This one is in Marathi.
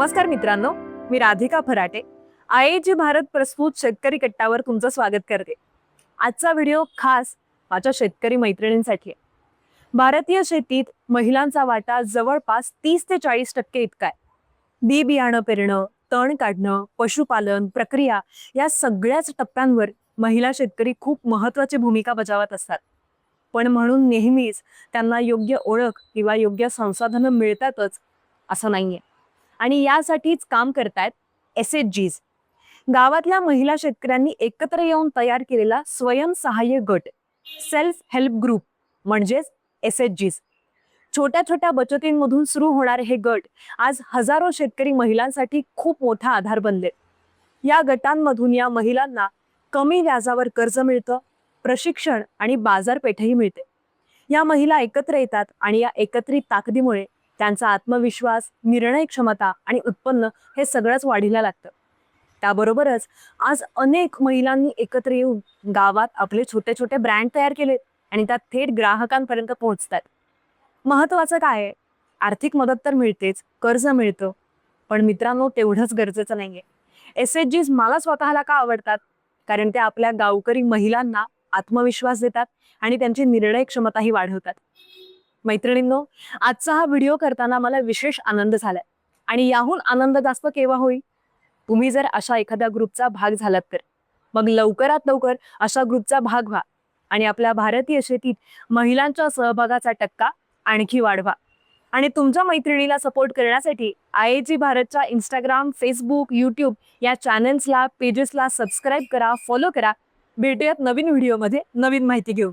नमस्कार मित्रांनो, मी राधिका फराटे. आयएजी भारत प्रस्तुत शेतकरी कट्टावर तुमचं स्वागत करते. आजचा व्हिडिओ खास माझ्या शेतकरी मैत्रिणींसाठी आहे. भारतीय शेतीत महिलांचा वाटा जवळपास 30 ते 40% इतका आहे. बी बियाणं पेरणं, तण काढणं, पशुपालन, प्रक्रिया या सगळ्याच टप्प्यांवर महिला शेतकरी खूप महत्वाची भूमिका बजावत असतात. पण म्हणून नेहमीच त्यांना योग्य ओळख किंवा योग्य संसाधनं मिळतातच असं नाहीये. आणि यासाठीच काम करतायत SHGs. गावातल्या महिला शेतकऱ्यांनी एकत्र येऊन तयार केलेला स्वयंसहाय्य गट, सेल्फ हेल्प ग्रुप म्हणजेच SHGs. छोट्या छोट्या बचतींमधून सुरू होणारे हे गट आज हजारो शेतकरी महिलांसाठी खूप मोठा आधार बनले. या गटांमधून या महिलांना कमी व्याजावर कर्ज मिळतं, प्रशिक्षण आणि बाजारपेठही मिळते. या महिला एकत्र येतात आणि या एकत्रित ताकदीमुळे त्यांचा आत्मविश्वास, निर्णय क्षमता आणि उत्पन्न हे सगळंच वाढीला लागतं. त्याबरोबरच आज अनेक महिलांनी एकत्र येऊन गावात आपले छोटे छोटे ब्रँड तयार केलेत आणि त्या थेट ग्राहकांपर्यंत पोहोचतात. महत्वाचं काय आहे? आर्थिक मदत तर मिळतेच, कर्ज मिळतं, पण मित्रांनो तेवढंच गरजेचं नाहीये. SHGs मला स्वतःला का आवडतात? कारण ते आपल्या गावकरी महिलांना आत्मविश्वास देतात आणि त्यांची निर्णय क्षमताही वाढवतात. मैत्रिणींनो, आजचा हा व्हिडिओ करताना मला विशेष आनंद झालाय आणि याहून आनंद जास्त केव्हा होईल? तुम्ही जर अशा एखाद्या ग्रुपचा भाग झालात तर. मग लवकरात लवकर अशा ग्रुपचा भाग व्हा आणि आपल्या भारतीय शेतीत महिलांच्या सहभागाचा टक्का आणखी वाढवा. आणि तुमच्या मैत्रिणीला सपोर्ट करण्यासाठी आयएजी भारतच्या इंस्टाग्राम, फेसबुक, यूट्यूब या चॅनल्सला, पेजेसला सबस्क्राईब करा, फॉलो करा. भेटूयात नवीन व्हिडिओमध्ये नवीन माहिती घेऊ.